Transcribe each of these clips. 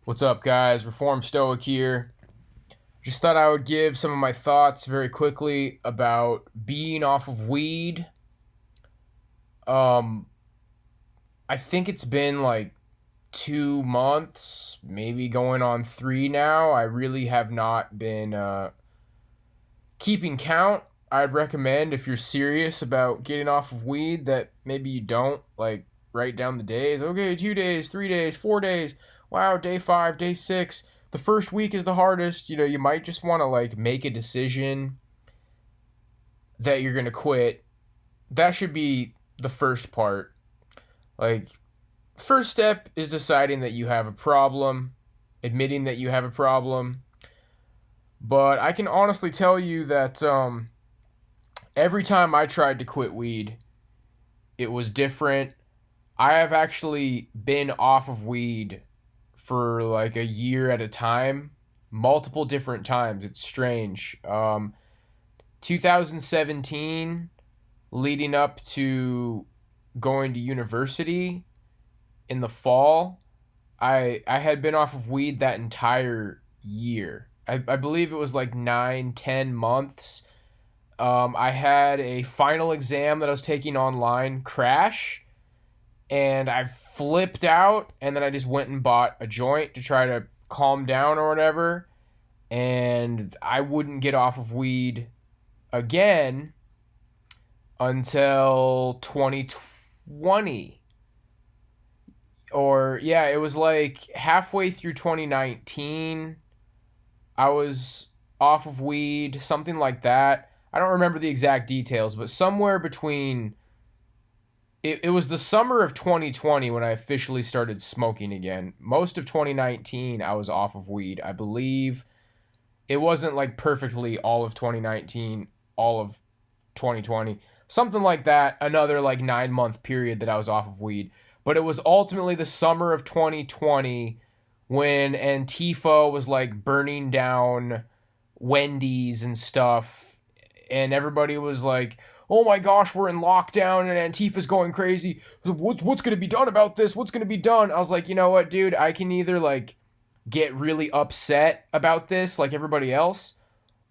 What's up, guys? Reformed Stoic here. Just thought I would give some of my thoughts very quickly about being off of weed. Um, I think it's been like 2 months, maybe going on three now. I really have not been keeping count. I'd recommend if you're serious about getting off of weed that maybe you don't like write down the days. Okay, 2 days, 3 days, 4 days. Wow, day five, day six. The first week is the hardest. You might just want to like make a decision that you're gonna quit. That should be the first part. Like, first step is deciding that you have a problem, admitting that you have a problem. But I can honestly tell you that every time I tried to quit weed, it was different. I have actually been off of weed for like a year at a time, multiple different times. It's strange. 2017, leading up to going to university in the fall, I had been off of weed that entire year. I believe it was like 9, 10 months. I had a final exam that I was taking online crash, and I flipped out, and then I just went and bought a joint to try to calm down or whatever, and I wouldn't get off of weed again until 2020. Or yeah, it was like halfway through 2019 I was off of weed, something like that. I don't remember the exact details, but somewhere between it was the summer of 2020 when I officially started smoking again. Most of 2019, I was off of weed. I believe it wasn't like perfectly all of 2019, all of 2020, something like that. Another like 9 month period that I was off of weed. But it was ultimately the summer of 2020 when Antifa was like burning down Wendy's and stuff, and everybody was like, "Oh my gosh, we're in lockdown and Antifa's going crazy. What's going to be done about this? What's going to be done?" I was like, "You know what, dude? I can either like get really upset about this like everybody else,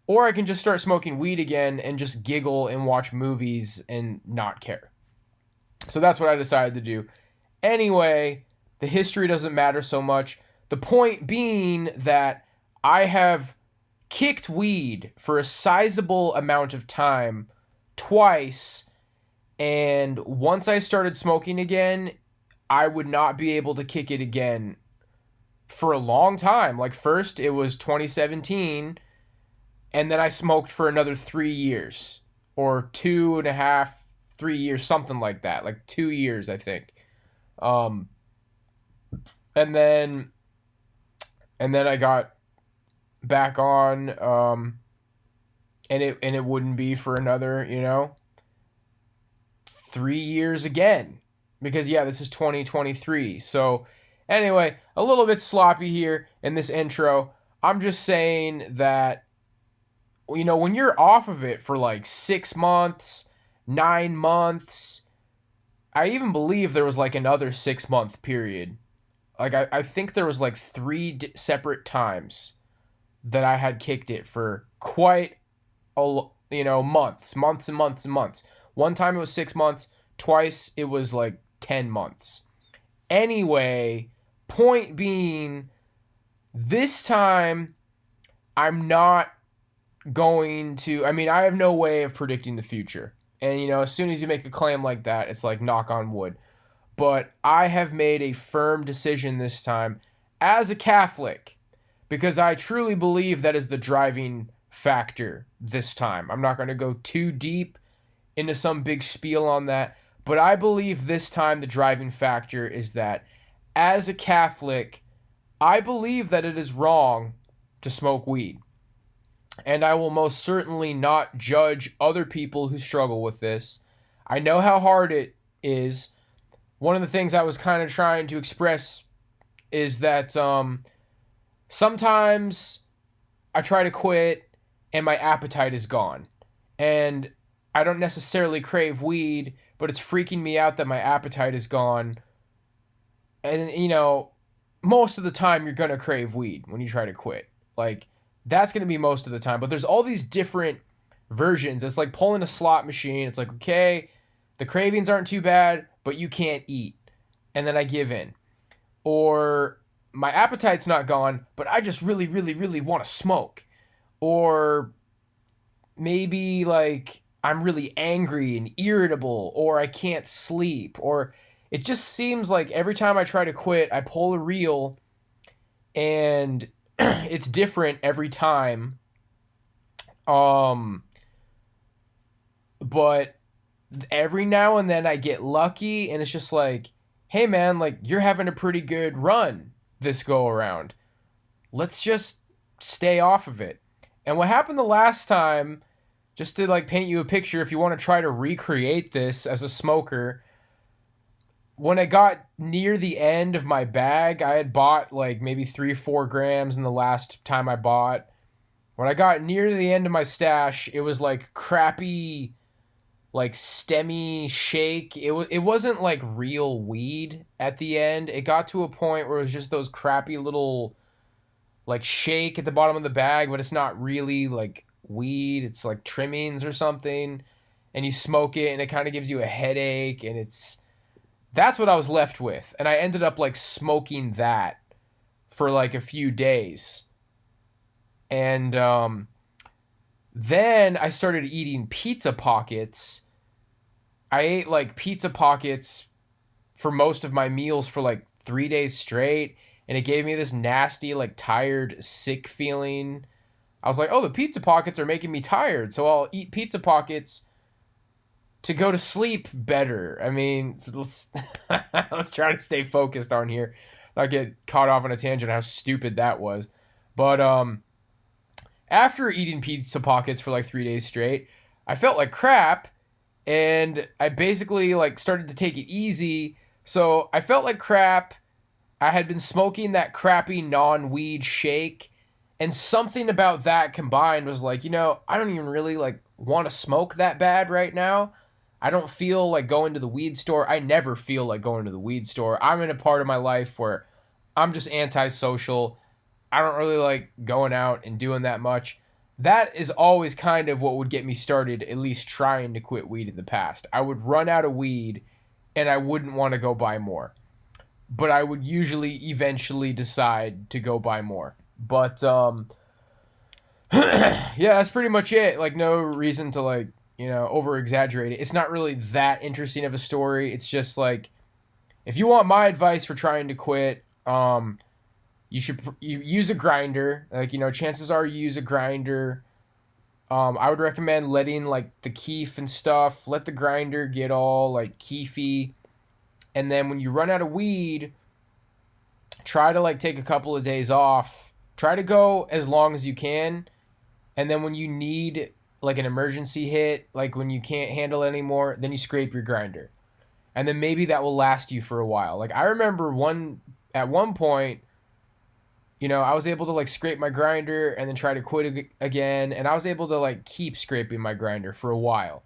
or I can just start smoking weed again and just giggle and watch movies and not care." So that's what I decided to do. Anyway, the history doesn't matter so much. The point being that I have kicked weed for a sizable amount of time twice, and once I started smoking again, I would not be able to kick it again for a long time. Like, first it was 2017, and then I smoked for another 3 years, or two and a half, 3 years, something like that. Like 2 years, I think. Um, and then I got back on, and it wouldn't be for another 3 years again, because yeah, this is 2023. So anyway, a little bit sloppy here in this intro. I'm just saying that when you're off of it for like 6 months, 9 months, I even believe there was like another 6 month period. Like I think there was like three separate times that I had kicked it for quite months, months and months and months. One time it was 6 months, twice it was like 10 months. Anyway, point being, this time I'm not going to. I mean, I have no way of predicting the future, and as soon as you make a claim like that, it's like knock on wood. But I have made a firm decision this time as a Catholic, because I truly believe that is the driving factor this time. I'm not going to go too deep into some big spiel on that, but I believe this time the driving factor is that as a Catholic, I believe that it is wrong to smoke weed. And I will most certainly not judge other people who struggle with this. I know how hard it is. One of the things I was kind of trying to express is that sometimes I try to quit and my appetite is gone. And I don't necessarily crave weed, but it's freaking me out that my appetite is gone. And, most of the time you're gonna crave weed when you try to quit. Like that's gonna be most of the time. But there's all these different versions. It's like pulling a slot machine. It's like, okay, the cravings aren't too bad, but you can't eat. And then I give in. Or my appetite's not gone, but I just really, really, really want to smoke. Or maybe like I'm really angry and irritable, or I can't sleep, or it just seems like every time I try to quit, I pull a reel and it's different every time. Um, but every now and then I get lucky and it's just like, hey man, like you're having a pretty good run this go around. Let's just stay off of it. And what happened the last time, just to like paint you a picture, if you want to try to recreate this as a smoker, when I got near the end of my bag, I had bought like maybe 3 or 4 grams in the last time I bought. When I got near the end of my stash, it was like crappy, like stemmy shake. It wasn't like real weed at the end. It got to a point where it was just those crappy little like shake at the bottom of the bag, but it's not really like weed. It's like trimmings or something. And you smoke it and it kind of gives you a headache and that's what I was left with. And I ended up like smoking that for like a few days. And then I started eating pizza pockets. I ate like pizza pockets for most of my meals for like 3 days straight. And it gave me this nasty, like tired, sick feeling. I was like, oh, the pizza pockets are making me tired. So I'll eat pizza pockets to go to sleep better. I mean, let's try to stay focused on here. Not get caught off on a tangent how stupid that was. But after eating pizza pockets for like 3 days straight, I felt like crap. And I basically like started to take it easy. So I felt like crap. I had been smoking that crappy non-weed shake. And something about that combined was like, I don't even really like want to smoke that bad right now. I don't feel like going to the weed store. I never feel like going to the weed store. I'm in a part of my life where I'm just antisocial. I don't really like going out and doing that much. That is always kind of what would get me started, at least trying to quit weed in the past. I would run out of weed and I wouldn't want to go buy more. But I would usually eventually decide to go buy more. But yeah, that's pretty much it. Like no reason to like, over exaggerate it. It's not really that interesting of a story. It's just like, if you want my advice for trying to quit, you use a grinder. Like, chances are you use a grinder. I would recommend letting like the keef and stuff, let the grinder get all like keefy. And then when you run out of weed, try to like take a couple of days off. Try to go as long as you can. And then when you need like an emergency hit, like when you can't handle it anymore, then you scrape your grinder. And then maybe that will last you for a while. Like I remember at one point, I was able to like scrape my grinder and then try to quit again. And I was able to like keep scraping my grinder for a while.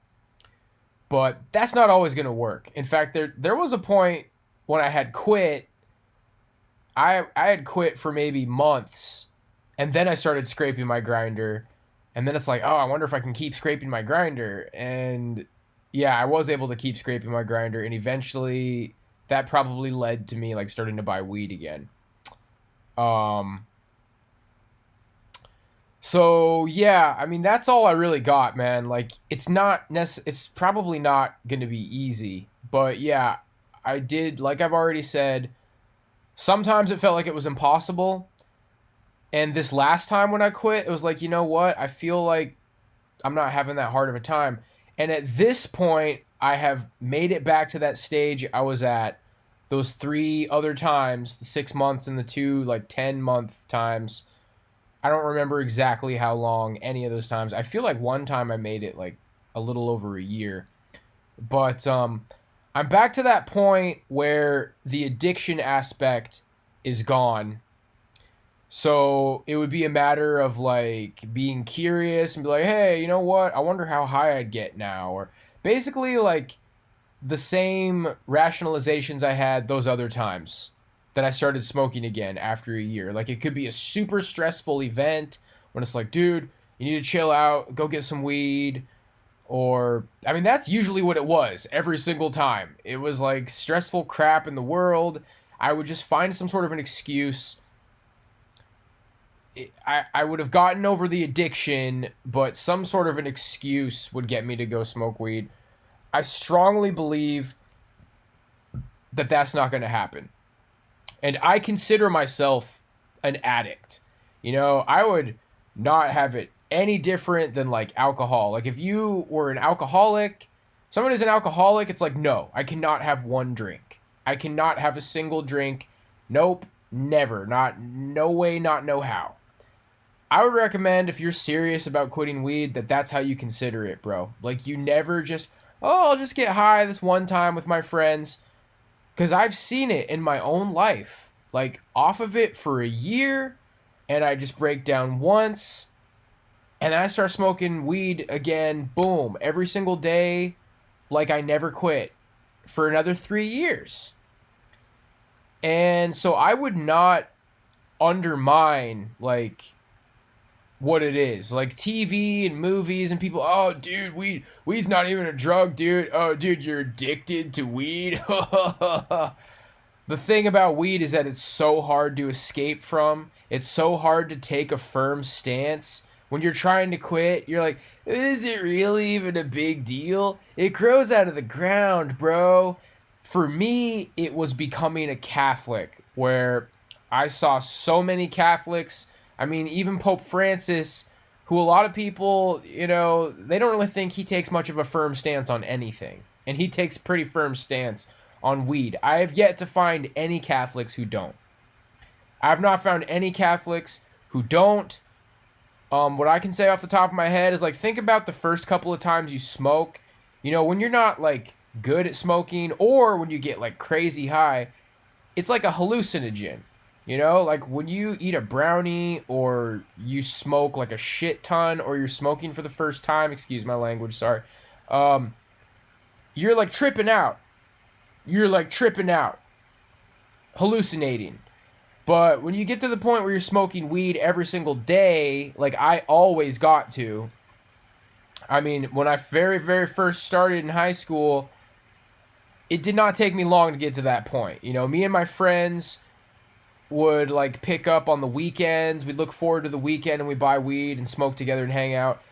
But that's not always going to work. In fact, there was a point when I had quit. I had quit for maybe months. And then I started scraping my grinder. And then it's like, oh, I wonder if I can keep scraping my grinder. And yeah, I was able to keep scraping my grinder. And eventually that probably led to me like starting to buy weed again. So yeah, I mean, that's all I really got, man. Like it's probably not going to be easy, but yeah, like I've already said, sometimes it felt like it was impossible. And this last time when I quit, it was like, you know what? I feel like I'm not having that hard of a time. And at this point, I have made it back to that stage I was at those 3 other times, the 6 months and the 2 like 10-month times. I don't remember exactly how long any of those times. I feel like one time I made it like a little over a year. But I'm back to that point where the addiction aspect is gone. So it would be a matter of like being curious and be like, hey, you know what? I wonder how high I'd get now. Or basically like the same rationalizations I had those other times that I started smoking again after a year. Like, it could be a super stressful event when it's like, dude, you need to chill out, go get some weed. Or, I mean, that's usually what it was every single time. It was like stressful crap in the world. I would just find some sort of an excuse. I would have gotten over the addiction, but some sort of an excuse would get me to go smoke weed. I strongly believe that that's not going to happen. And I consider myself an addict. You know, I would not have it any different than like alcohol. Like, if you were an alcoholic, someone is an alcoholic, it's like, no, I cannot have one drink. I cannot have a single drink. Nope, never. Not, no way, not no how. I would recommend, if you're serious about quitting weed, that that's how you consider it, bro. Like, you never just, oh, I'll just get high this one time with my friends. Because I've seen it in my own life. Like, off of it for a year, and I just break down once, and then I start smoking weed again, boom, every single day, like I never quit, for another 3 years. And so I would not undermine, like, what it is. Like, TV and movies and people, oh, dude, weed's not even a drug, dude. Oh, dude, you're addicted to weed. The thing about weed is that it's so hard to escape from. It's so hard to take a firm stance. When you're trying to quit, you're like, is it really even a big deal? It grows out of the ground, bro. For me, it was becoming a Catholic, where I saw so many Catholics. I mean, even Pope Francis, who a lot of people, you know, they don't really think he takes much of a firm stance on anything. And he takes a pretty firm stance on weed. I have yet to find any Catholics who don't. I have not found any Catholics who don't. What I can say off the top of my head is, like, think about the first couple of times you smoke. You know, when you're not, like, good at smoking, or when you get, like, crazy high, it's like a hallucinogen. You know, like when you eat a brownie, or you smoke like a shit ton, or you're smoking for the first time, excuse my language, sorry. You're like tripping out. Hallucinating. But when you get to the point where you're smoking weed every single day, like I always got to. I mean, when I very, very first started in high school, it did not take me long to get to that point. You know, me and my friends would like pick up on the weekends. We'd look forward to the weekend and we buy weed and smoke together and hang out.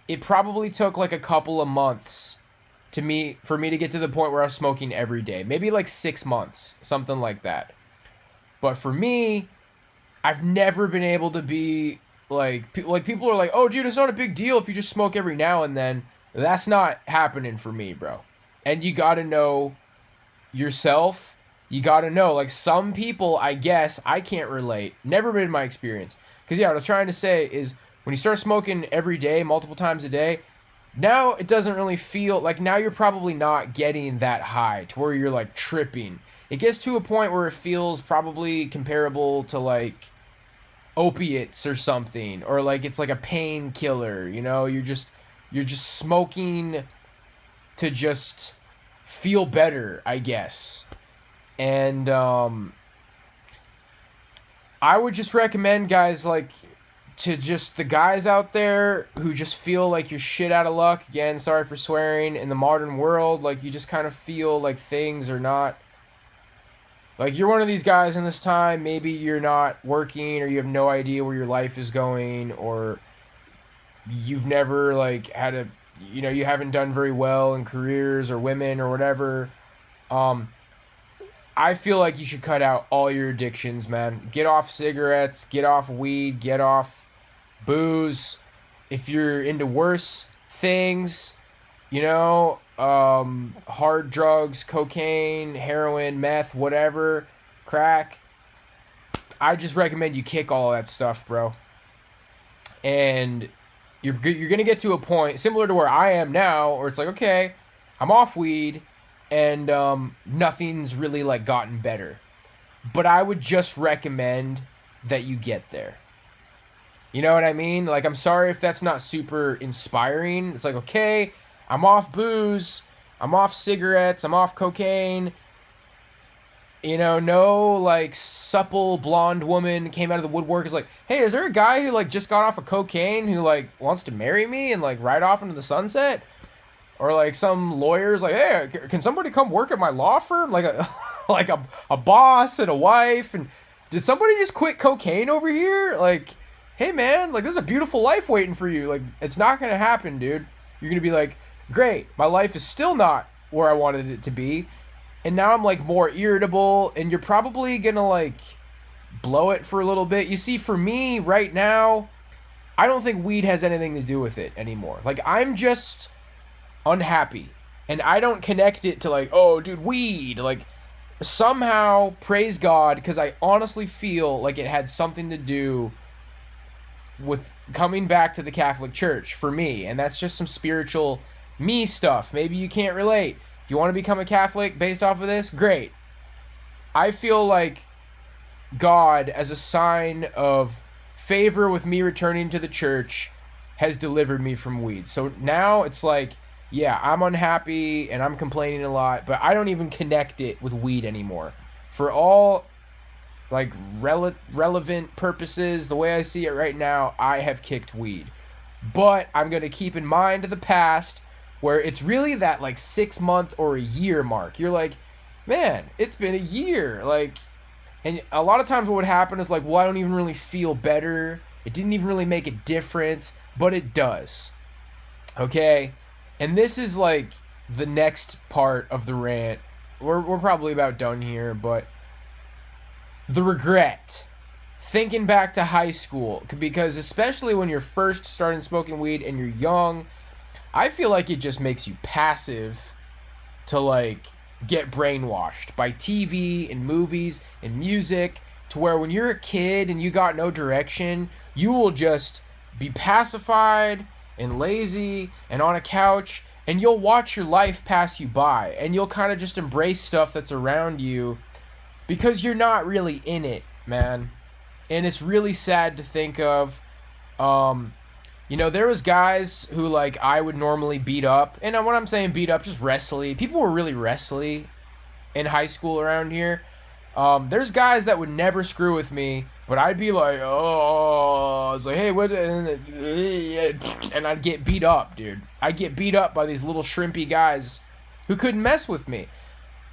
It probably took like a couple of months for me to get to the point where I was smoking every day. Maybe like 6 months, something like that. But for me, I've never been able to be like people are like, "Oh, dude, it's not a big deal if you just smoke every now and then." That's not happening for me, bro. And you got to know yourself. You got to know, like, some people, I guess, I can't relate. Never been my experience. Because, yeah, what I was trying to say is when you start smoking every day, multiple times a day, now it doesn't really feel like, now you're probably not getting that high to where you're, like, tripping. It gets to a point where it feels probably comparable to, like, opiates or something. Or, like, it's like a painkiller, you know? You're just smoking to just feel better, I guess. And I would just recommend, guys, like, to just the guys out there who just feel like you're shit out of luck, again, sorry for swearing, in the modern world, like, you just kind of feel like things are not, like, you're one of these guys in this time, maybe you're not working, or you have no idea where your life is going, or you've never, like, had a, you know, you haven't done very well in careers or women or whatever. I feel like you should cut out all your addictions, man. Get off cigarettes, get off weed, get off booze. If you're into worse things, you know, hard drugs, cocaine, heroin, meth, whatever, crack, I just recommend you kick all of that stuff, bro. And you're going to get to a point similar to where I am now, where it's like, okay, I'm off weed, and nothing's really, like, gotten better. But I would just recommend that you get there. You know what I mean? Like, I'm sorry if that's not super inspiring. It's like, okay, I'm off booze, I'm off cigarettes, I'm off cocaine. No like supple blonde woman came out of the woodwork, is like, hey, is there a guy who like just got off of cocaine who like wants to marry me and like ride off into the sunset? Or like some lawyer's like, hey, can somebody come work at my law firm? Like a like a boss and a wife, and did somebody just quit cocaine over here? Like, hey man, like there's a beautiful life waiting for you. Like, it's not gonna happen, dude. You're gonna be like, great, my life is still not where I wanted it to be, and now I'm like more irritable, and you're probably gonna like blow it for a little bit. You see, for me right now, I don't think weed has anything to do with it anymore. Like, I'm just unhappy, and I don't connect it to like, oh dude, weed. Like, somehow, praise God, because I honestly feel like it had something to do with coming back to the Catholic Church for me, and that's just some spiritual me stuff. Maybe you can't relate. If you want to become a Catholic based off of this, great. I feel like God, as a sign of favor with me returning to the church, has delivered me from weed. So now it's like, yeah, I'm unhappy and I'm complaining a lot, but I don't even connect it with weed anymore. For all like relevant purposes, the way I see it right now, I have kicked weed. But I'm going to keep in mind the past, where it's really that like 6 month or a year mark. You're like, man, it's been a year. Like, and a lot of times what would happen is like, well, I don't even really feel better. It didn't even really make a difference, but it does. Okay? And this is like the next part of the rant. We're probably about done here, but the regret. Thinking back to high school, because especially when you're first starting smoking weed and you're young, I feel like it just makes you passive to like get brainwashed by TV and movies and music, to where when you're a kid and you got no direction, you will just be pacified and lazy and on a couch, and you'll watch your life pass you by, and you'll kind of just embrace stuff that's around you because you're not really in it, man. And it's really sad to think of. There was guys who like I would normally beat up, and when I'm saying beat up, just wrestly. People were really wrestly in high school around here. There's guys that would never screw with me, but I'd be like, oh, I was like, hey, what? And I'd get beat up, dude. I'd get beat up by these little shrimpy guys who couldn't mess with me.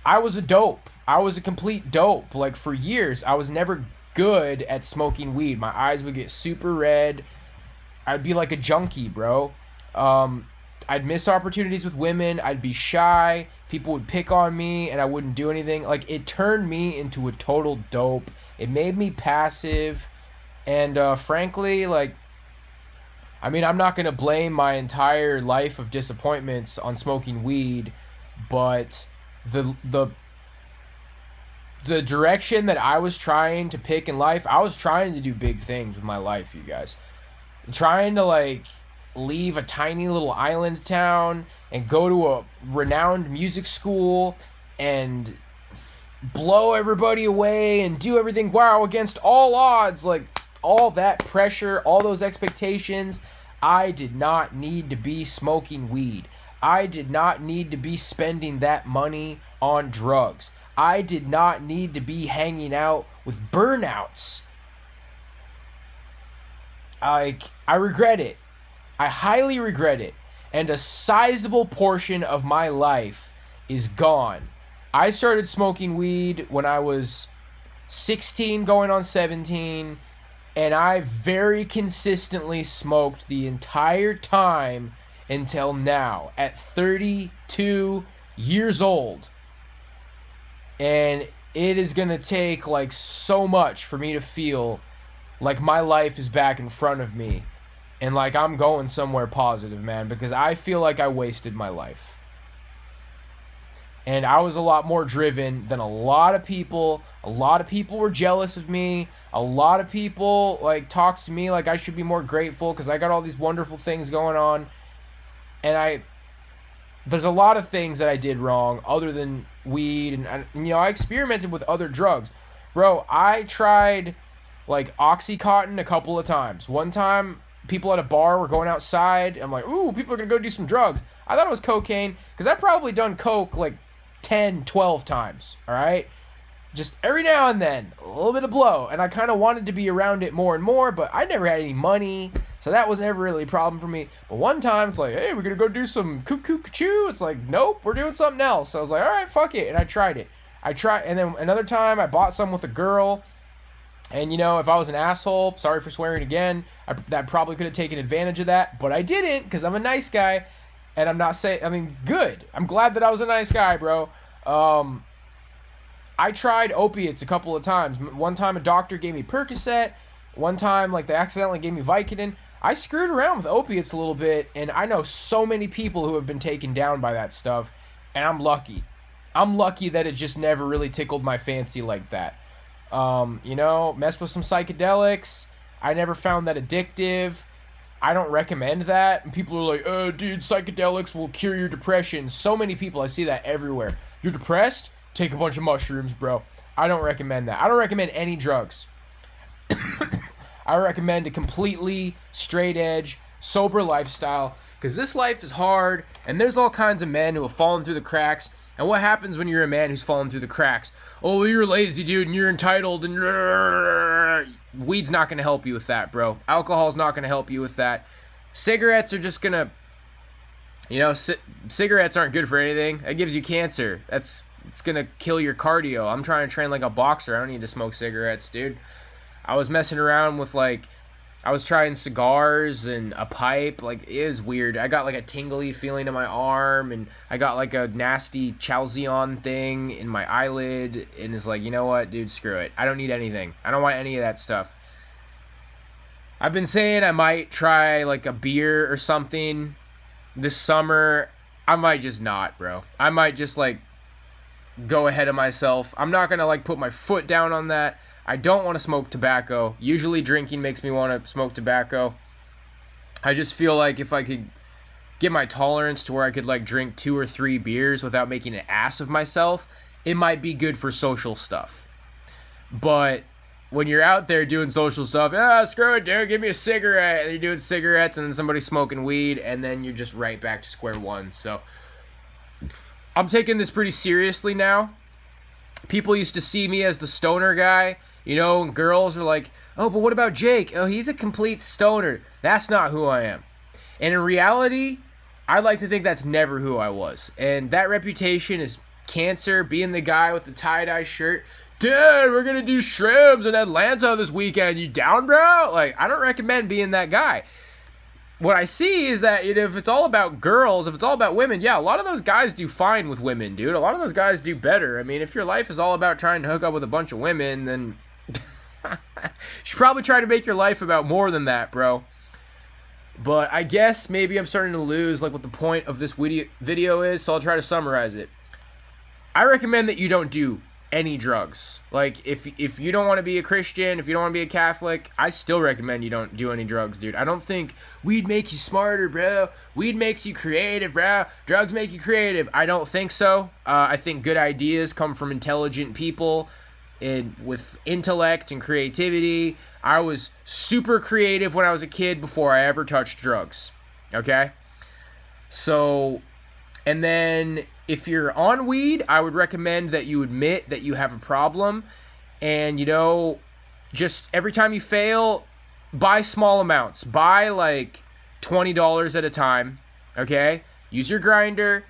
I was a dope. I was a complete dope. Like, for years, I was never good at smoking weed. My eyes would get super red. I'd be like a junkie, bro. I'd miss opportunities with women. I'd be shy. People would pick on me, and I wouldn't do anything. Like, it turned me into a total dope. It made me passive. And frankly, like, I mean, I'm not going to blame my entire life of disappointments on smoking weed, but the direction that I was trying to pick in life, I was trying to do big things with my life, you guys. Trying to, like, leave a tiny little island town and go to a renowned music school and blow everybody away and do everything, wow, against all odds. Like, all that pressure, all those expectations. I did not need to be smoking weed. I did not need to be spending that money on drugs. I did not need to be hanging out with burnouts. I regret it. I highly regret it. And a sizable portion of my life is gone. I started smoking weed when I was 16 going on 17, and I very consistently smoked the entire time until now, at 32 years old. And it is going to take like so much for me to feel like my life is back in front of me and like I'm going somewhere positive, man, because I feel like I wasted my life. And I was a lot more driven than a lot of people. A lot of people were jealous of me. A lot of people like talked to me like I should be more grateful because I got all these wonderful things going on. And there's a lot of things that I did wrong other than weed. And I experimented with other drugs. Bro, I tried like Oxycontin a couple of times. One time, people at a bar were going outside. I'm like, ooh, people are going to go do some drugs. I thought it was cocaine because I've probably done coke like 10, 12 times, all right? just every now and then, a little bit of blow. And I kind of wanted to be around it more and more, but I never had any money, so that was never really a problem for me. But one time, it's like, hey, we're going to go do some cuckoo-choo. It's like, nope, we're doing something else. So I was like, all right, fuck it. And I tried it. And then another time, I bought some with a girl. And, you know, if I was an asshole, sorry for swearing again, that probably could have taken advantage of that. But I didn't, because I'm a nice guy. And I'm not saying, I mean, good. I'm glad that I was a nice guy, bro. I tried opiates a couple of times. One time a doctor gave me Percocet. One time, like, they accidentally gave me Vicodin. I screwed around with opiates a little bit, and I know so many people who have been taken down by that stuff, and I'm lucky. I'm lucky that it just never really tickled my fancy like that. You know, messed with some psychedelics. I never found that addictive. I don't recommend that. And people are like, oh, dude, psychedelics will cure your depression. So many people, I see that everywhere. You're depressed? Take a bunch of mushrooms, bro. I don't recommend that. I don't recommend any drugs. I recommend a completely straight edge, sober lifestyle, because this life is hard, and there's all kinds of men who have fallen through the cracks. And what happens when you're a man who's fallen through the cracks? Oh, you're lazy, dude, and you're entitled, and weed's not going to help you with that, bro. Alcohol's not going to help you with that. Cigarettes are just going to, you know, cigarettes aren't good for anything. That gives you cancer. It's going to kill your cardio. I'm trying to train like a boxer. I don't need to smoke cigarettes, dude. I was messing around with, like, I was trying cigars and a pipe. Like, it was weird. I got, like, a tingly feeling in my arm, and I got, like, a nasty Chalcyon thing in my eyelid, and it's like, you know what, dude, screw it. I don't need anything. I don't want any of that stuff. I've been saying I might try, like, a beer or something this summer. I might just not, bro. I might just, like, go ahead of myself. I'm not gonna, like, put my foot down on that. I don't want to smoke tobacco. Usually drinking makes me want to smoke tobacco. I just feel like if I could get my tolerance to where I could, like, drink 2 or 3 beers without making an ass of myself, it might be good for social stuff. But when you're out there doing social stuff, screw it, dude, give me a cigarette. And you're doing cigarettes, and then somebody's smoking weed, and then you're just right back to square one. So I'm taking this pretty seriously now. People used to see me as the stoner guy. You know, and girls are like, oh, but what about Jake? Oh, he's a complete stoner. That's not who I am. And in reality, I like to think that's never who I was. And that reputation is cancer, being the guy with the tie-dye shirt. Dude, we're going to do shrooms in Atlanta this weekend. You down, bro? Like, I don't recommend being that guy. What I see is that, you know, if it's all about girls, if it's all about women, yeah, a lot of those guys do fine with women, dude. A lot of those guys do better. I mean, if your life is all about trying to hook up with a bunch of women, then you should probably try to make your life about more than that, bro. But I guess maybe I'm starting to lose, like, what the point of this video is, so I'll try to summarize it. I recommend that you don't do any drugs. Like, if you don't want to be a Christian, if you don't want to be a Catholic, I still recommend you don't do any drugs, dude. I don't think weed makes you smarter, bro. Weed makes you creative, bro. Drugs make you creative. I don't think so. I think good ideas come from intelligent people with intellect and creativity. I was super creative when I was a kid before I ever touched drugs. Okay? So, and then if you're on weed, I would recommend that you admit that you have a problem. And, you know, just every time you fail, buy small amounts. Buy like $20 at a time. Okay? Use your grinder.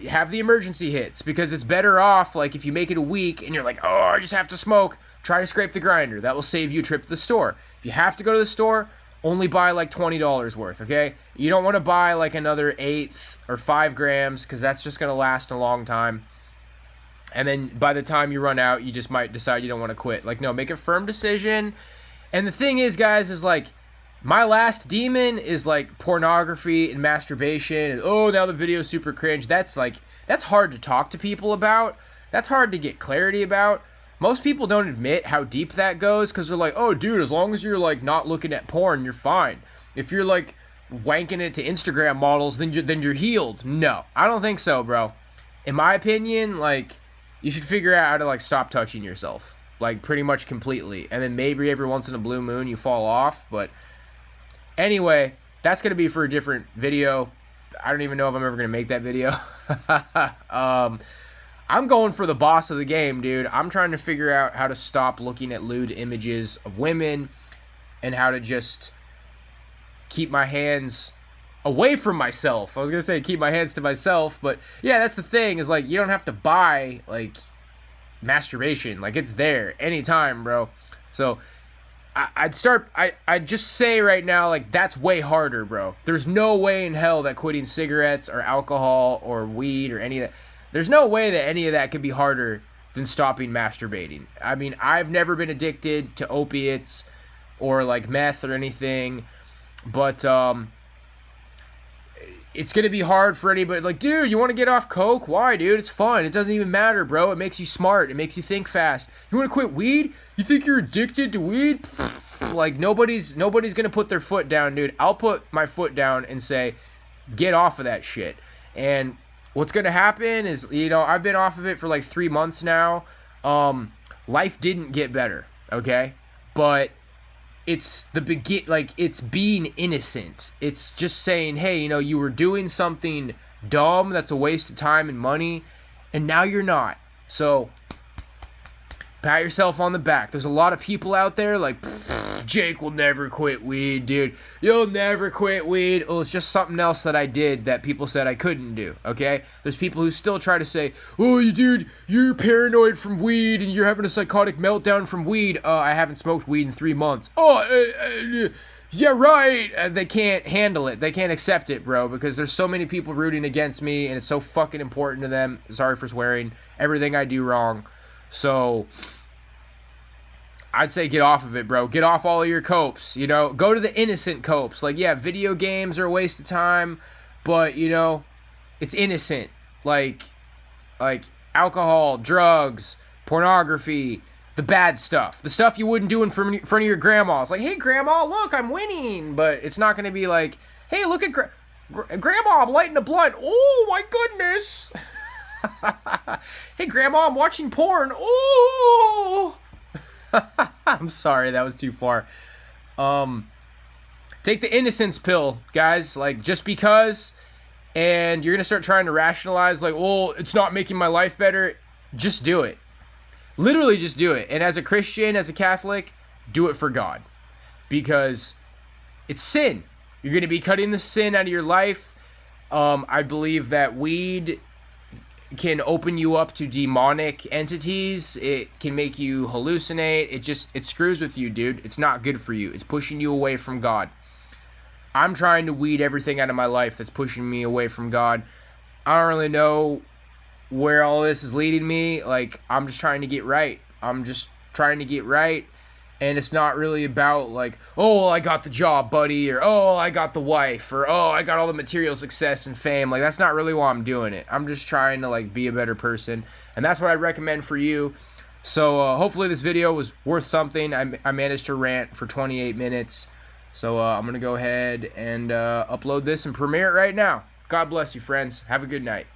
Have the emergency hits, because it's better off, like, if you make it a week and you're like, oh, I just have to smoke, try to scrape the grinder. That will save you a trip to the store. If you have to go to the store, only buy like $20 worth, okay? You don't want to buy like another 1/8 or 5 grams, because that's just going to last a long time. And then by the time you run out, you just might decide you don't want to quit. Like, no, make a firm decision. And the thing is, guys, is like, my last demon is like pornography and masturbation, and oh, now the video's super cringe. That's hard to talk to people about. That's hard to get clarity about. Most people don't admit how deep that goes, because they're like, oh, dude, as long as you're like not looking at porn, you're fine. If you're like wanking it to Instagram models, then you're healed. No, I don't think so, bro. In my opinion, like, you should figure out how to, like, stop touching yourself, like, pretty much completely, and then maybe every once in a blue moon you fall off. But anyway, that's going to be for a different video. I don't even know if I'm ever going to make that video. I'm going for the boss of the game, dude. I'm trying to figure out how to stop looking at lewd images of women and how to just keep my hands away from myself. I was going to say keep my hands to myself, but yeah, that's the thing is like you don't have to buy like masturbation. Like it's there anytime, bro. So I'd just say right now, like, that's way harder, bro. There's no way in hell that quitting cigarettes or alcohol or weed or any of that, there's no way that any of that could be harder than stopping masturbating. I mean, I've never been addicted to opiates or, like, meth or anything, but, it's going to be hard for anybody. Like, dude, you want to get off coke? Why, dude? It's fun. It doesn't even matter, bro. It makes you smart. It makes you think fast. You want to quit weed? You think you're addicted to weed? Like, nobody's going to put their foot down, dude. I'll put my foot down and say, get off of that shit. And what's going to happen is, you know, I've been off of it for like 3 months now. Life didn't get better, okay? But it's it's being innocent. It's just saying, hey, you know, you were doing something dumb that's a waste of time and money, and now you're not. So pat yourself on the back. There's a lot of people out there like, Jake will never quit weed, dude. You'll never quit weed. Oh, it's just something else that I did that people said I couldn't do, okay? There's people who still try to say, oh, you dude, you're paranoid from weed and you're having a psychotic meltdown from weed. I haven't smoked weed in 3 months. Yeah, right. They can't handle it. They can't accept it, bro, because there's so many people rooting against me and it's so fucking important to them. Sorry for swearing. Everything I do wrong. So I'd say get off of it, bro. Get off all of your copes, you know. Go to the innocent copes. Like, yeah, video games are a waste of time, but, you know, it's innocent. Like alcohol, drugs, pornography, the bad stuff. The stuff you wouldn't do in front of your grandma. It's like, hey, grandma, look, I'm winning. But it's not going to be like, hey, look at grandma, I'm lighting a blunt. Oh, my goodness. Hey, grandma, I'm watching porn. Oh. I'm sorry, that was too far. Take the innocence pill, guys. Like, just because, and you're gonna start trying to rationalize, like, oh, it's not making my life better. Just do it. Literally, just do it. And as a Christian, as a Catholic, do it for God, because it's sin. You're gonna be cutting the sin out of your life. I believe that weed can open you up to demonic entities. It can make you hallucinate. It screws with you, dude. It's not good for you. It's pushing you away from God. I'm trying to weed everything out of my life that's pushing me away from God. I don't really know where all this is leading me. Like, I'm just trying to get right. And it's not really about like, oh, I got the job, buddy, or oh, I got the wife, or oh, I got all the material success and fame. Like, that's not really why I'm doing it. I'm just trying to like be a better person, and that's what I recommend for you. So hopefully this video was worth something. I managed to rant for 28 minutes. So I'm gonna go ahead and upload this and premiere it right now. God bless you, friends. Have a good night.